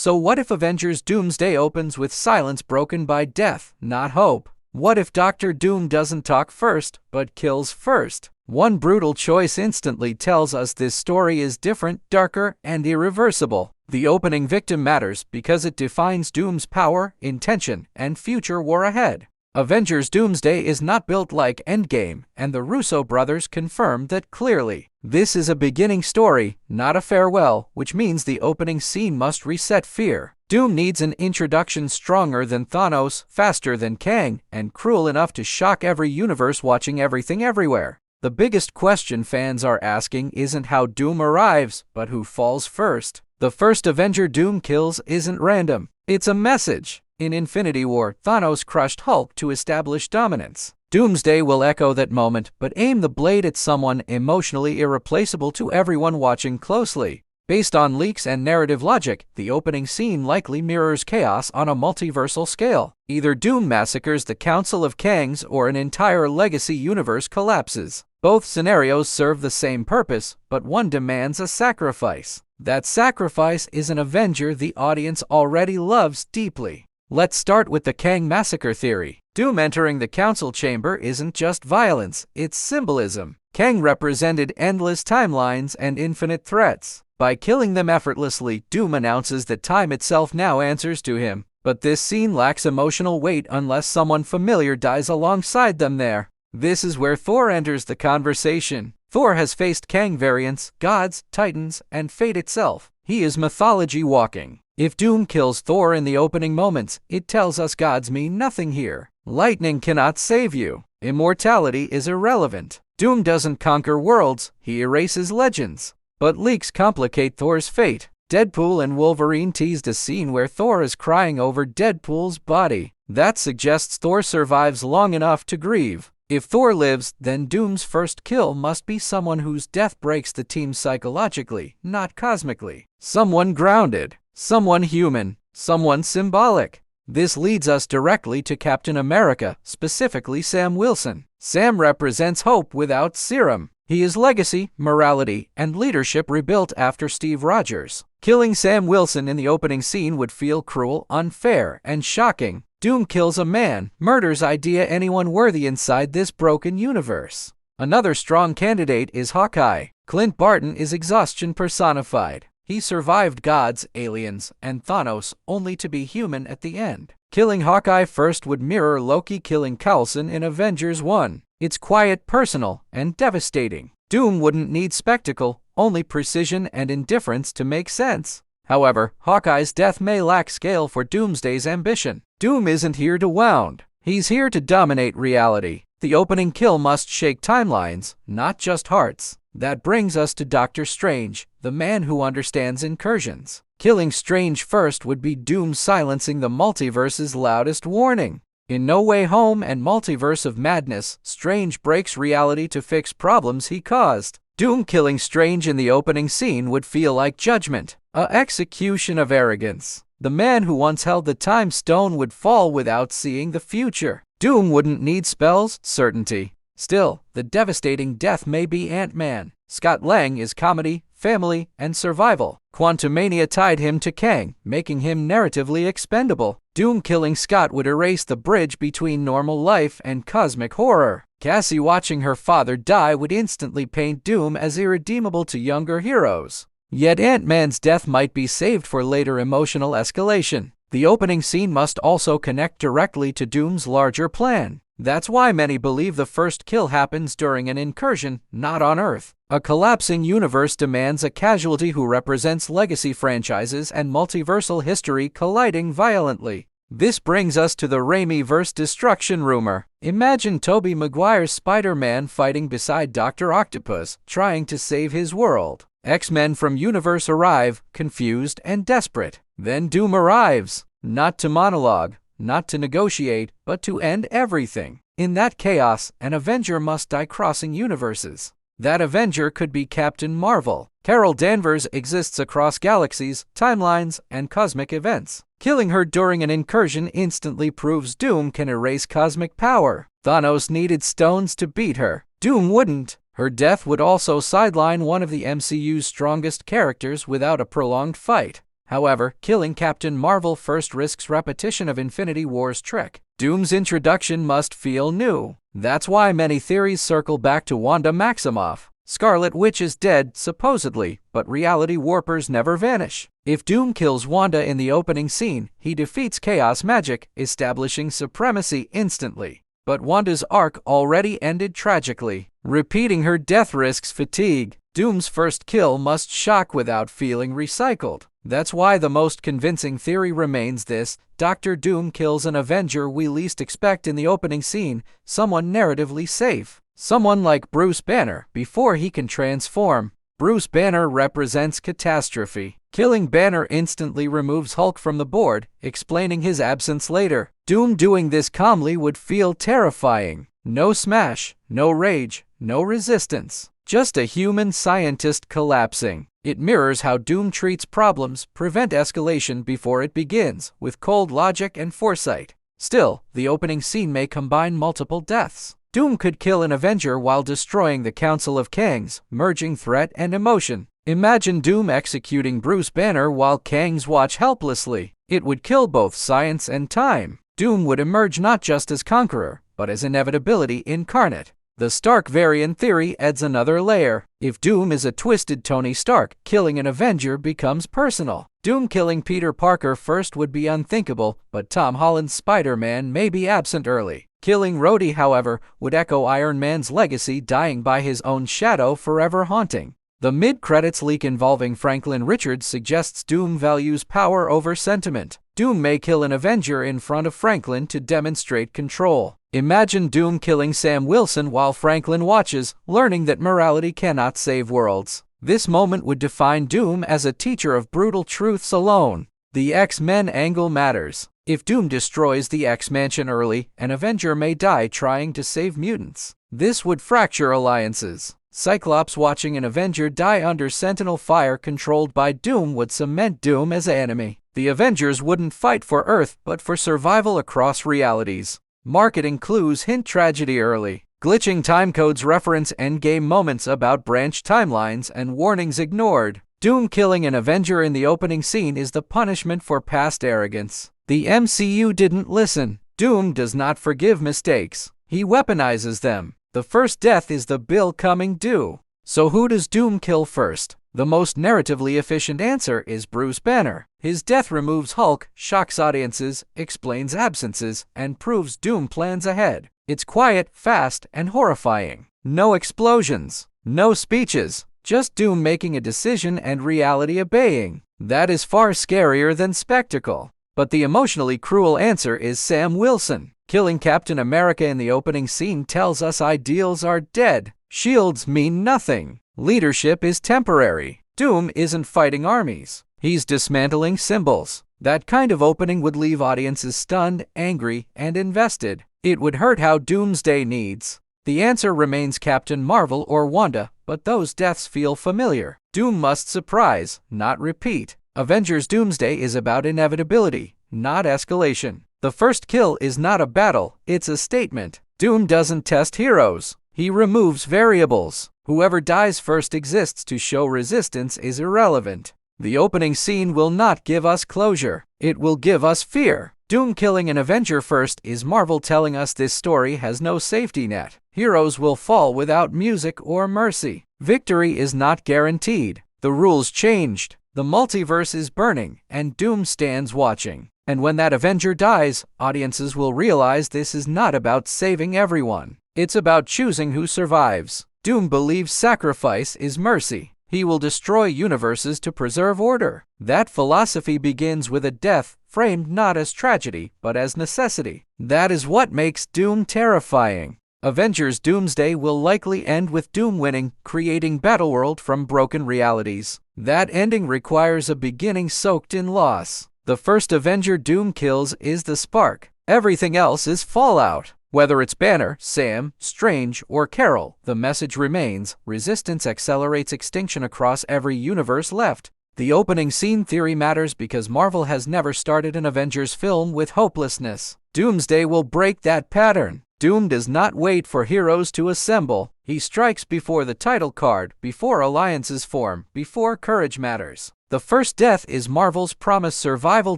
So what if Avengers Doomsday opens with silence broken by death, not hope? What if Doctor Doom doesn't talk first, but kills first? One brutal choice instantly tells us this story is different, darker, and irreversible. The opening victim matters because it defines Doom's power, intention, and future war ahead. Avengers Doomsday is not built like Endgame, and the Russo brothers confirm that clearly. This is a beginning story, not a farewell, which means the opening scene must reset fear. Doom needs an introduction stronger than Thanos, faster than Kang, and cruel enough to shock every universe watching everything everywhere. The biggest question fans are asking isn't how Doom arrives, but who falls first. The first Avenger Doom kills isn't random. It's a message. In Infinity War, Thanos crushed Hulk to establish dominance. Doomsday will echo that moment, but aim the blade at someone emotionally irreplaceable to everyone watching closely. Based on leaks and narrative logic, the opening scene likely mirrors chaos on a multiversal scale. Either Doom massacres the Council of Kangs or an entire legacy universe collapses. Both scenarios serve the same purpose, but one demands a sacrifice. That sacrifice is an Avenger the audience already loves deeply. Let's start with the Kang massacre theory. Doom entering the council chamber isn't just violence, it's symbolism. Kang represented endless timelines and infinite threats. By killing them effortlessly, Doom announces that time itself now answers to him. But this scene lacks emotional weight unless someone familiar dies alongside them there. This is where Thor enters the conversation. Thor has faced Kang variants, gods, titans, and fate itself. He is mythology walking. If Doom kills Thor in the opening moments, it tells us gods mean nothing here. Lightning cannot save you. Immortality is irrelevant. Doom doesn't conquer worlds, he erases legends. But leaks complicate Thor's fate. Deadpool and Wolverine teased a scene where Thor is crying over Deadpool's body. That suggests Thor survives long enough to grieve. If Thor lives, then Doom's first kill must be someone whose death breaks the team psychologically, not cosmically. Someone grounded. Someone human, someone symbolic. This leads us directly to Captain America, specifically Sam Wilson. Sam represents hope without serum. He is legacy, morality, and leadership rebuilt after Steve Rogers. Killing Sam Wilson in the opening scene would feel cruel, unfair, and shocking. Doom kills a man, murders idea anyone worthy inside this broken universe. Another strong candidate is Hawkeye. Clint Barton is exhaustion personified. He survived gods, aliens, and Thanos only to be human at the end. Killing Hawkeye first would mirror Loki killing Coulson in Avengers 1. It's quiet, personal, and devastating. Doom wouldn't need spectacle, only precision and indifference to make sense. However, Hawkeye's death may lack scale for Doomsday's ambition. Doom isn't here to wound. He's here to dominate reality. The opening kill must shake timelines, not just hearts. That brings us to Doctor Strange, the man who understands incursions. Killing Strange first would be Doom silencing the multiverse's loudest warning. In No Way Home and Multiverse of Madness, Strange breaks reality to fix problems he caused. Doom killing Strange in the opening scene would feel like judgment, an execution of arrogance. The man who once held the time stone would fall without seeing the future. Doom wouldn't need spells, certainty. Still, the devastating death may be Ant-Man. Scott Lang is comedy, family, and survival. Quantumania tied him to Kang, making him narratively expendable. Doom killing Scott would erase the bridge between normal life and cosmic horror. Cassie watching her father die would instantly paint Doom as irredeemable to younger heroes. Yet Ant-Man's death might be saved for later emotional escalation. The opening scene must also connect directly to Doom's larger plan. That's why many believe the first kill happens during an incursion, not on Earth. A collapsing universe demands a casualty who represents legacy franchises and multiversal history colliding violently. This brings us to the Raimi-verse destruction rumor. Imagine Tobey Maguire's Spider-Man fighting beside Dr. Octopus, trying to save his world. X-Men from universe arrive, confused and desperate. Then Doom arrives, not to monologue, not to negotiate, but to end everything. In that chaos, an Avenger must die crossing universes. That Avenger could be Captain Marvel. Carol Danvers exists across galaxies, timelines, and cosmic events. Killing her during an incursion instantly proves Doom can erase cosmic power. Thanos needed stones to beat her. Doom wouldn't. Her death would also sideline one of the MCU's strongest characters without a prolonged fight. However, killing Captain Marvel first risks repetition of Infinity War's trick. Doom's introduction must feel new. That's why many theories circle back to Wanda Maximoff. Scarlet Witch is dead, supposedly, but reality warpers never vanish. If Doom kills Wanda in the opening scene, he defeats chaos magic, establishing supremacy instantly. But Wanda's arc already ended tragically. Repeating her death risks fatigue. Doom's first kill must shock without feeling recycled. That's why the most convincing theory remains this: Dr. Doom kills an Avenger we least expect in the opening scene, someone narratively safe. Someone like Bruce Banner, before he can transform. Bruce Banner represents catastrophe. Killing Banner instantly removes Hulk from the board, explaining his absence later. Doom doing this calmly would feel terrifying. No smash, no rage, no resistance. Just a human scientist collapsing. It mirrors how Doom treats problems, prevent escalation before it begins, with cold logic and foresight. Still, the opening scene may combine multiple deaths. Doom could kill an Avenger while destroying the Council of Kangs, merging threat and emotion. Imagine Doom executing Bruce Banner while Kangs watch helplessly. It would kill both science and time. Doom would emerge not just as conqueror, but as Inevitability incarnate. The Stark variant theory adds another layer. If Doom is a twisted Tony Stark, killing an Avenger becomes personal. Doom killing Peter Parker first would be unthinkable, but Tom Holland's Spider-Man may be absent early. Killing Rhodey, however, would echo Iron Man's legacy, dying by his own shadow, forever haunting. The mid-credits leak involving Franklin Richards suggests Doom values power over sentiment. Doom may kill an Avenger in front of Franklin to demonstrate control. Imagine Doom killing Sam Wilson while Franklin watches, learning that morality cannot save worlds. This moment would define Doom as a teacher of brutal truths alone. The X-Men angle matters. If Doom destroys the X-Mansion early, an Avenger may die trying to save mutants. This would fracture alliances. Cyclops watching an Avenger die under Sentinel fire controlled by Doom would cement Doom as an enemy. The Avengers wouldn't fight for Earth, but for survival across realities. Marketing clues hint tragedy early. Glitching timecodes reference endgame moments about branched timelines and warnings ignored. Doom killing an Avenger in the opening scene is the punishment for past arrogance. The MCU didn't listen. Doom does not forgive mistakes. He weaponizes them. The first death is the bill coming due. So who does Doom kill first? The most narratively efficient answer is Bruce Banner. His death removes Hulk, shocks audiences, explains absences, and proves Doom plans ahead. It's quiet, fast, and horrifying. No explosions, no speeches, just Doom making a decision and reality obeying. That is far scarier than spectacle. But the emotionally cruel answer is Sam Wilson. Killing Captain America in the opening scene tells us ideals are dead. Shields mean nothing. Leadership is temporary. Doom isn't fighting armies. He's dismantling symbols. That kind of opening would leave audiences stunned, angry, and invested. It would hurt how Doomsday needs. The answer remains Captain Marvel or Wanda, but those deaths feel familiar. Doom must surprise, not repeat. Avengers Doomsday is about inevitability, not escalation. The first kill is not a battle, it's a statement. Doom doesn't test heroes. He removes variables. Whoever dies first exists to show resistance is irrelevant. The opening scene will not give us closure. It will give us fear. Doom killing an Avenger first is Marvel telling us this story has no safety net. Heroes will fall without music or mercy. Victory is not guaranteed. The rules changed. The multiverse is burning, and Doom stands watching. And when that Avenger dies, audiences will realize this is not about saving everyone. It's about choosing who survives. Doom believes sacrifice is mercy. He will destroy universes to preserve order. That philosophy begins with a death, framed not as tragedy, but as necessity. That is what makes Doom terrifying. Avengers Doomsday will likely end with Doom winning, creating Battleworld from broken realities. That ending requires a beginning soaked in loss. The first Avenger Doom kills is the spark. Everything else is fallout. Whether it's Banner, Sam, Strange, or Carol, the message remains: resistance accelerates extinction across every universe left. The opening scene theory matters because Marvel has never started an Avengers film with hopelessness. Doomsday will break that pattern. Doom does not wait for heroes to assemble. He strikes before the title card, before alliances form, before courage matters. The first death is Marvel's promised survival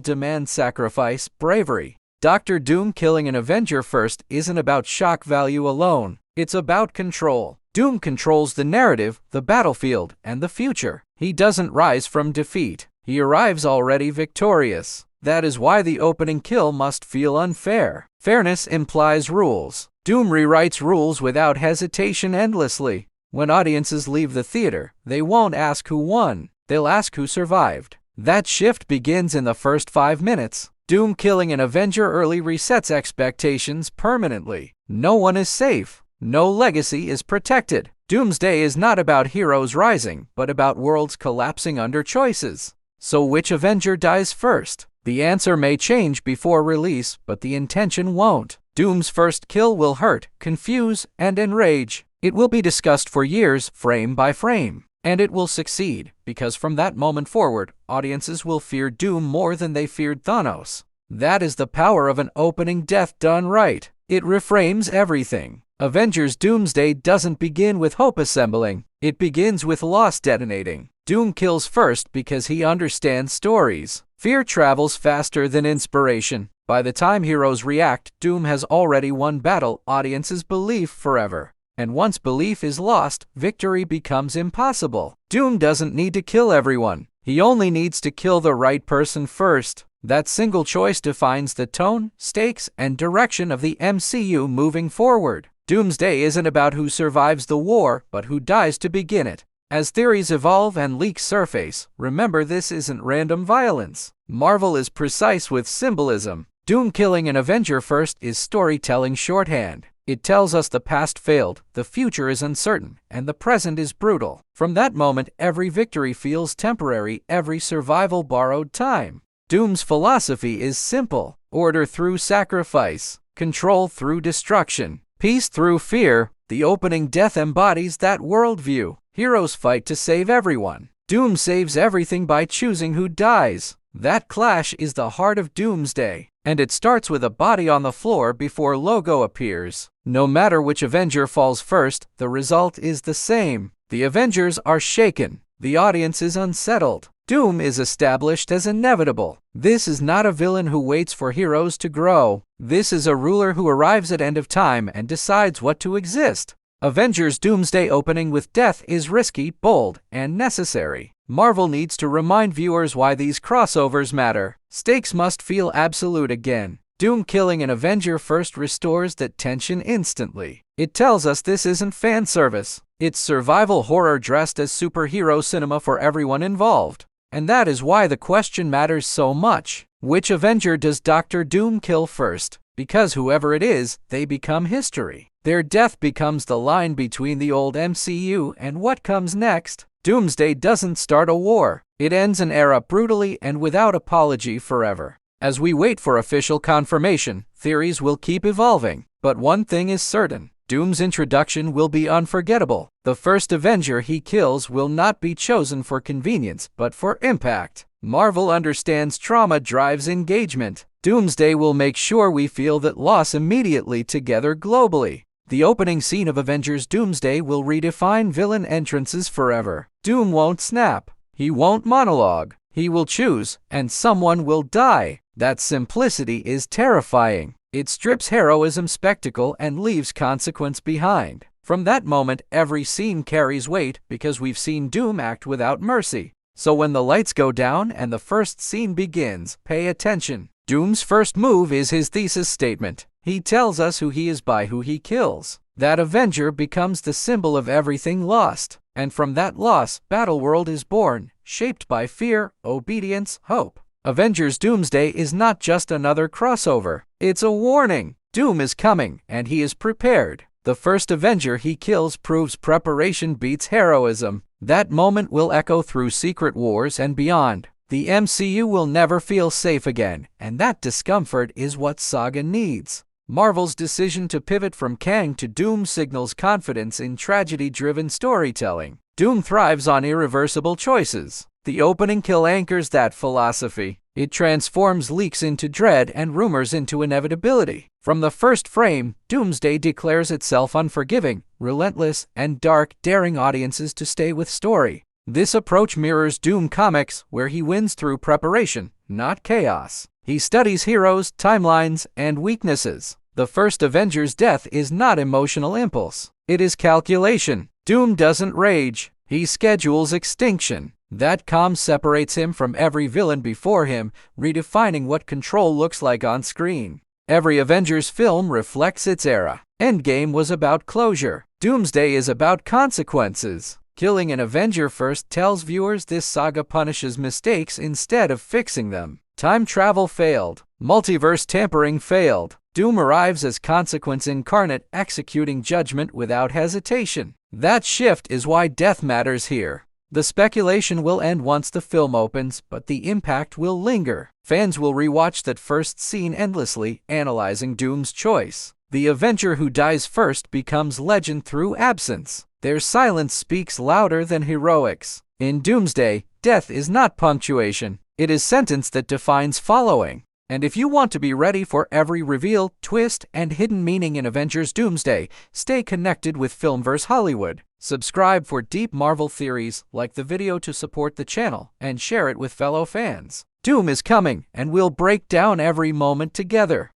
demands sacrifice, bravery. Doctor Doom killing an Avenger first isn't about shock value alone. It's about control. Doom controls the narrative, the battlefield, and the future. He doesn't rise from defeat. He arrives already victorious. That is why the opening kill must feel unfair. Fairness implies rules. Doom rewrites rules without hesitation endlessly. When audiences leave the theater, they won't ask who won. They'll ask who survived. That shift begins in the first 5 minutes. Doom killing an Avenger early resets expectations permanently. No one is safe. No legacy is protected. Doomsday is not about heroes rising, but about worlds collapsing under choices. So which Avenger dies first? The answer may change before release, but the intention won't. Doom's first kill will hurt, confuse, and enrage. It will be discussed for years, frame by frame. And it will succeed, because from that moment forward, audiences will fear Doom more than they feared Thanos. That is the power of an opening death done right. It reframes everything. Avengers Doomsday doesn't begin with hope assembling. It begins with loss detonating. Doom kills first because he understands stories. Fear travels faster than inspiration. By the time heroes react, Doom has already won battle, audiences believe forever. And once belief is lost, victory becomes impossible. Doom doesn't need to kill everyone. He only needs to kill the right person first. That single choice defines the tone, stakes, and direction of the MCU moving forward. Doomsday isn't about who survives the war, but who dies to begin it. As theories evolve and leaks surface, remember this isn't random violence. Marvel is precise with symbolism. Doom killing an Avenger first is storytelling shorthand. It tells us the past failed, the future is uncertain, and the present is brutal. From that moment, every victory feels temporary, every survival borrowed time. Doom's philosophy is simple: order through sacrifice, control through destruction, peace through fear. The opening death embodies that worldview. Heroes fight to save everyone. Doom saves everything by choosing who dies. That clash is the heart of Doomsday, and it starts with a body on the floor before logo appears. No matter which Avenger falls first, the result is the same. The Avengers are shaken. The audience is unsettled. Doom is established as inevitable. This is not a villain who waits for heroes to grow. This is a ruler who arrives at end of time and decides what to exist. Avengers Doomsday opening with death is risky, bold, and necessary. Marvel needs to remind viewers why these crossovers matter. Stakes must feel absolute again. Doom killing an Avenger first restores that tension instantly. It tells us this isn't fan service. It's survival horror dressed as superhero cinema for everyone involved. And that is why the question matters so much. Which Avenger does Doctor Doom kill first? Because whoever it is, they become history. Their death becomes the line between the old MCU and what comes next. Doomsday doesn't start a war. It ends an era brutally and without apology forever. As we wait for official confirmation, theories will keep evolving. But one thing is certain: Doom's introduction will be unforgettable. The first Avenger he kills will not be chosen for convenience, but for impact. Marvel understands trauma drives engagement. Doomsday will make sure we feel that loss immediately together globally. The opening scene of Avengers Doomsday will redefine villain entrances forever. Doom won't snap. He won't monologue. He will choose, and someone will die. That simplicity is terrifying. It strips heroism spectacle and leaves consequence behind. From that moment, every scene carries weight because we've seen Doom act without mercy. So when the lights go down and the first scene begins, pay attention. Doom's first move is his thesis statement. He tells us who he is by who he kills. That Avenger becomes the symbol of everything lost. And from that loss, Battleworld is born, shaped by fear, obedience, hope. Avengers Doomsday is not just another crossover. It's a warning. Doom is coming, and he is prepared. The first Avenger he kills proves preparation beats heroism. That moment will echo through Secret Wars and beyond. The MCU will never feel safe again, and that discomfort is what Saga needs. Marvel's decision to pivot from Kang to Doom signals confidence in tragedy-driven storytelling. Doom thrives on irreversible choices. The opening kill anchors that philosophy. It transforms leaks into dread and rumors into inevitability. From the first frame, Doomsday declares itself unforgiving, relentless, and dark, daring audiences to stay with story. This approach mirrors Doom comics, where he wins through preparation, not chaos. He studies heroes, timelines, and weaknesses. The first Avenger's death is not emotional impulse. It is calculation. Doom doesn't rage. He schedules extinction. That calm separates him from every villain before him, redefining what control looks like on screen. Every Avengers film reflects its era. Endgame was about closure. Doomsday is about consequences. Killing an Avenger first tells viewers this saga punishes mistakes instead of fixing them. Time travel failed. Multiverse tampering failed. Doom arrives as consequence incarnate, executing judgment without hesitation. That shift is why death matters here. The speculation will end once the film opens, but the impact will linger. Fans will rewatch that first scene endlessly, analyzing Doom's choice. The Avenger who dies first becomes legend through absence. Their silence speaks louder than heroics. In Doomsday, death is not punctuation. It is sentence that defines following. And if you want to be ready for every reveal, twist, and hidden meaning in Avengers Doomsday, stay connected with FilmVerse Hollywood. Subscribe for deep Marvel theories, like the video to support the channel, and share it with fellow fans. Doom is coming, and we'll break down every moment together.